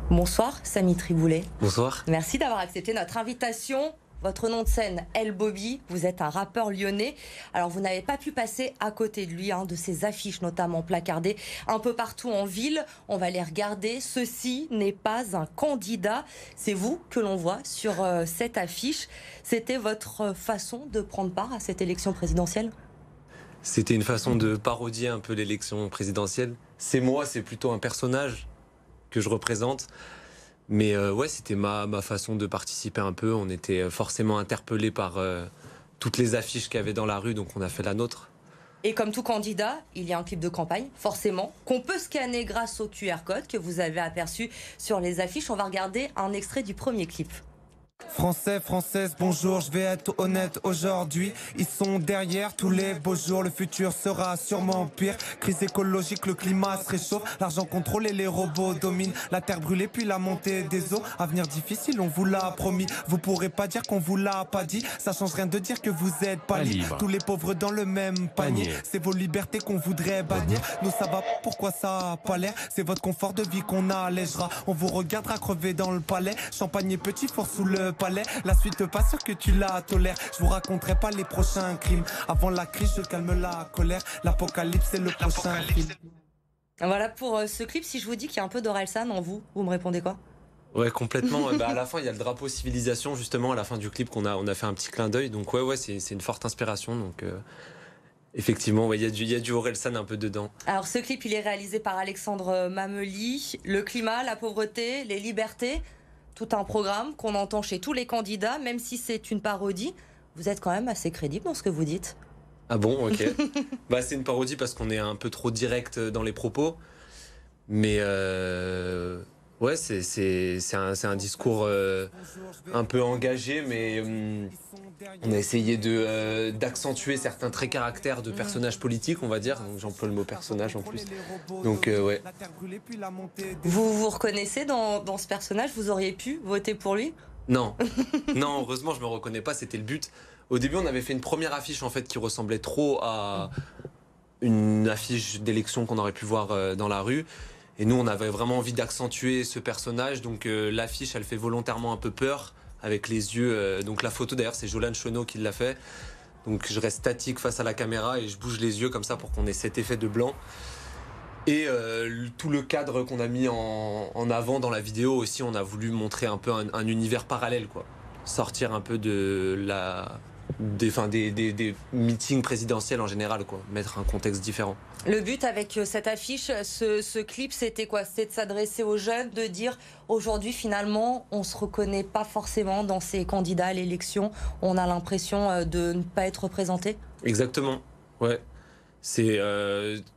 Bonsoir, Samy Triboulet. Bonsoir. Merci d'avoir accepté notre invitation. Votre nom de scène, El Bobby, vous êtes un rappeur lyonnais. Alors vous n'avez pas pu passer à côté de lui, de ses affiches notamment placardées un peu partout en ville. On va les regarder. Ceci n'est pas un candidat. C'est vous que l'on voit sur cette affiche. C'était votre façon de prendre part à cette élection présidentielle ? C'était une façon de parodier un peu l'élection présidentielle. C'est moi, c'est plutôt un personnage que je représente. Mais ouais, c'était ma façon de participer un peu. On était forcément interpellés par toutes les affiches qu'il y avait dans la rue, donc on a fait la nôtre. Et comme tout candidat, il y a un clip de campagne, forcément, qu'on peut scanner grâce au QR code que vous avez aperçu sur les affiches. On va regarder un extrait du premier clip. Français, Françaises, bonjour, je vais être honnête aujourd'hui. Ils sont derrière tous les beaux jours, le futur sera sûrement pire. Crise écologique, le climat se réchauffe, l'argent contrôle et les robots dominent. La terre brûlée puis la montée des eaux, avenir difficile, on vous l'a promis. Vous pourrez pas dire qu'on vous l'a pas dit, ça change rien de dire que vous êtes pas libre. Tous les pauvres dans le même panier, c'est vos libertés qu'on voudrait bannir. Nous ça va, pourquoi ça a pas l'air? C'est votre confort de vie qu'on allègera. On vous regardera crever dans le palais, champagne et petit four sous le palais. La suite, pas sûr que tu la tolères. Je vous raconterai pas les prochains crimes. Avant la crise, je calme la colère. L'apocalypse, c'est le prochain film. Voilà pour ce clip. Si je vous dis qu'il y a un peu d'Orelsan en vous, vous me répondez quoi? Ouais, complètement. À la fin, il y a le drapeau civilisation, justement, à la fin du clip, on a fait un petit clin d'œil. Donc ouais, c'est une forte inspiration. Donc effectivement, ouais, il y a du Orelsan un peu dedans. Alors ce clip, il est réalisé par Alexandre Mameli. Le climat, la pauvreté, les libertés, tout un programme qu'on entend chez tous les candidats, même si c'est une parodie. Vous êtes quand même assez crédible dans ce que vous dites. Ah bon, ok. C'est une parodie parce qu'on est un peu trop direct dans les propos. Mais ouais, c'est un discours un peu engagé, mais on a essayé d'accentuer certains traits caractères de personnages politiques, on va dire. J'emploie le mot personnage en plus. Donc ouais. Vous reconnaissez dans ce personnage? Vous auriez pu voter pour lui? Non. Non, heureusement, je me reconnais pas, c'était le but. Au début, on avait fait une première affiche en fait qui ressemblait trop à une affiche d'élection qu'on aurait pu voir dans la rue. Et nous, on avait vraiment envie d'accentuer ce personnage. Donc l'affiche, elle fait volontairement un peu peur avec les yeux. Donc la photo, d'ailleurs, c'est Jolane Chenot qui l'a fait. Donc je reste statique face à la caméra et je bouge les yeux comme ça pour qu'on ait cet effet de blanc. Et tout le cadre qu'on a mis en avant dans la vidéo aussi, on a voulu montrer un peu un univers parallèle, quoi. Sortir un peu des meetings présidentiels en général, quoi. Mettre un contexte différent. Le but avec cette affiche, ce clip, c'était quoi? C'était de s'adresser aux jeunes, de dire aujourd'hui finalement on se reconnaît pas forcément dans ces candidats à l'élection, on a l'impression de ne pas être représenté. Exactement, ouais. C'est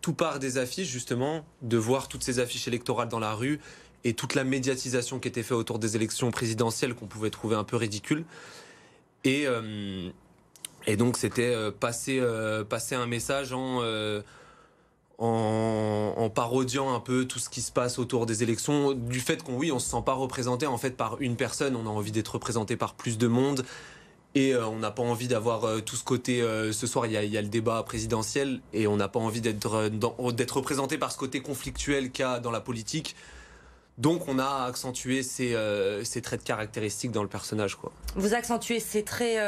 tout part des affiches justement, de voir toutes ces affiches électorales dans la rue et toute la médiatisation qui était faite autour des élections présidentielles qu'on pouvait trouver un peu ridicule. Et donc c'était passer un message en parodiant un peu tout ce qui se passe autour des élections, du fait qu'on se sent pas représenté en fait par une personne, on a envie d'être représenté par plus de monde et on n'a pas envie d'avoir tout ce côté. Ce soir il y a le débat présidentiel et on n'a pas envie d'être représenté par ce côté conflictuel qu'il y a dans la politique. Donc on a accentué ces traits de caractéristiques dans le personnage, quoi. Vous accentuez ces traits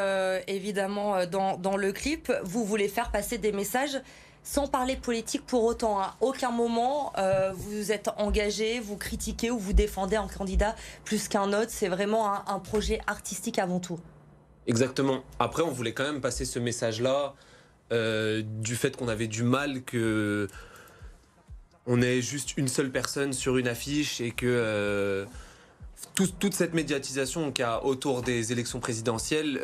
évidemment dans le clip. Vous voulez faire passer des messages sans parler politique pour autant. À aucun moment vous êtes engagé, vous critiquez ou vous défendez un candidat plus qu'un autre. C'est vraiment un projet artistique avant tout. Exactement. Après on voulait quand même passer ce message-là du fait qu'on avait du mal que on est juste une seule personne sur une affiche et que toute cette médiatisation qu'il y a autour des élections présidentielles,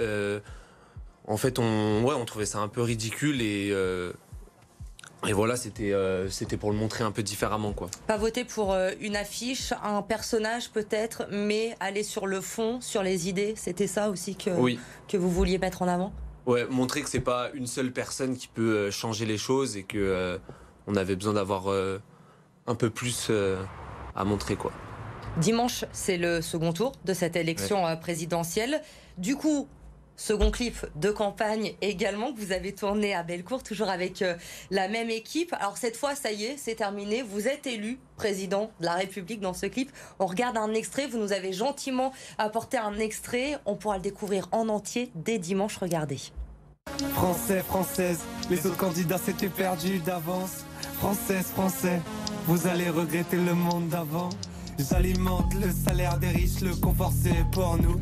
en fait, on trouvait ça un peu ridicule et voilà, c'était pour le montrer un peu différemment, quoi. Pas voter pour une affiche, un personnage peut-être, mais aller sur le fond, sur les idées, c'était ça aussi que vous vouliez mettre en avant? Ouais, montrer que c'est pas une seule personne qui peut changer les choses et que on avait besoin d'avoir un peu plus à montrer, quoi. Dimanche, c'est le second tour de cette élection présidentielle. Du coup, Second clip de campagne également que vous avez tourné à Bellecour, toujours avec la même équipe. Alors cette fois, ça y est, c'est terminé. Vous êtes élu président de la République dans ce clip. On regarde un extrait. Vous nous avez gentiment apporté un extrait. On pourra le découvrir en entier dès dimanche. Regardez. Français, Françaises, les autres candidats s'étaient perdus d'avance. Françaises, Français, vous allez regretter le monde d'avant. J'alimente le salaire des riches, le confort c'est pour nous.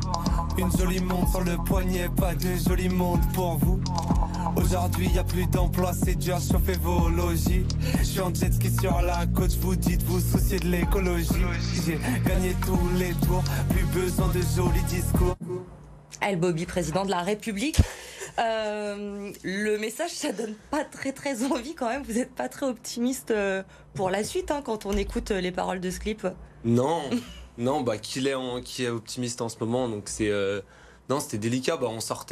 Une jolie montre sur le poignet, pas de joli monde pour vous. Aujourd'hui y a plus d'emploi, c'est dur, chauffez vos logis. Je suis en jet ski sur la côte, vous dites vous souciez de l'écologie. J'ai gagné tous les tours, plus besoin de jolis discours. El Bobby, président de la République. Le message, ça donne pas très envie quand même. Vous n'êtes pas très optimiste pour la suite quand on écoute les paroles de ce clip. Non, non, bah qui est optimiste en ce moment, donc c'est non, c'était délicat. Bah on sort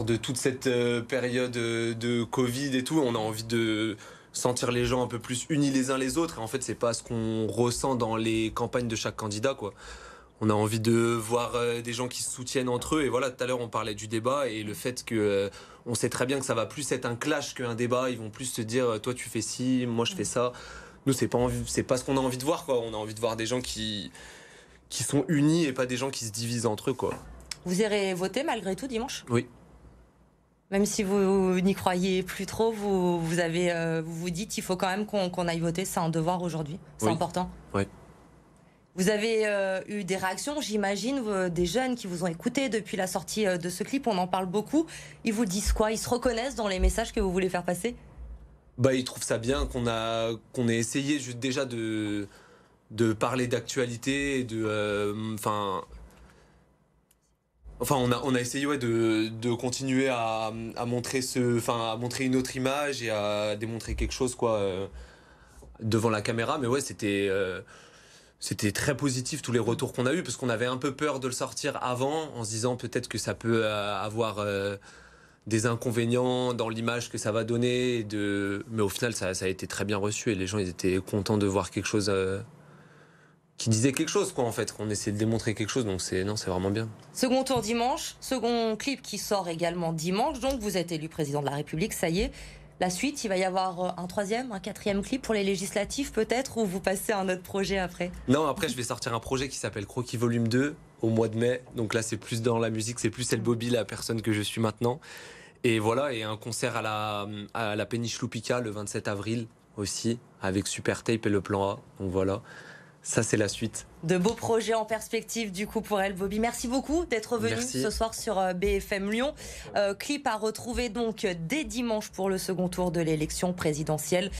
de toute cette période de Covid et tout. On a envie de sentir les gens un peu plus unis les uns les autres. Et en fait, c'est pas ce qu'on ressent dans les campagnes de chaque candidat, quoi. On a envie de voir des gens qui se soutiennent entre eux. Et voilà, tout à l'heure, on parlait du débat et le fait que on sait très bien que ça va plus être un clash qu'un débat. Ils vont plus se dire, toi, tu fais ci, moi, je fais ça. Nous, c'est pas ce qu'on a envie de voir, quoi. On a envie de voir des gens qui sont unis et pas des gens qui se divisent entre eux, quoi. Vous irez voter malgré tout dimanche ? Oui. Même si vous n'y croyez plus trop, vous vous dites il faut quand même qu'on aille voter. C'est un devoir aujourd'hui. C'est important. Oui. Vous avez eu des réactions, j'imagine, des jeunes qui vous ont écouté depuis la sortie de ce clip. On en parle beaucoup. Ils vous disent quoi ? Ils se reconnaissent dans les messages que vous voulez faire passer ? Bah, ils trouvent ça bien qu'on ait essayé déjà de parler d'actualité, on a essayé de continuer à montrer à montrer une autre image et à démontrer quelque chose devant la caméra. Mais ouais, c'était très positif tous les retours qu'on a eus parce qu'on avait un peu peur de le sortir avant en se disant peut-être que ça peut avoir des inconvénients dans l'image que ça va donner. Mais au final, ça a été très bien reçu et les gens ils étaient contents de voir quelque chose qui disait quelque chose, quoi, en fait, qu'on essayait de démontrer quelque chose. Donc c'est vraiment bien. Second tour dimanche, second clip qui sort également dimanche. Donc vous êtes élu président de la République, ça y est. La suite, il va y avoir un troisième, un quatrième clip pour les législatives peut-être, ou vous passez à un autre projet après ? Non, après je vais sortir un projet qui s'appelle Croquis Volume 2 au mois de mai. Donc là c'est plus dans la musique, c'est plus El Bobby, la personne que je suis maintenant. Et voilà, et un concert à la Péniche Loupica le 27 avril aussi, avec Super Tape et le Plan A. Donc voilà, ça c'est la suite. De beaux projets en perspective du coup pour El Bobby. Merci beaucoup d'être venu ce soir sur BFM Lyon. Clip à retrouver donc dès dimanche pour le second tour de l'élection présidentielle.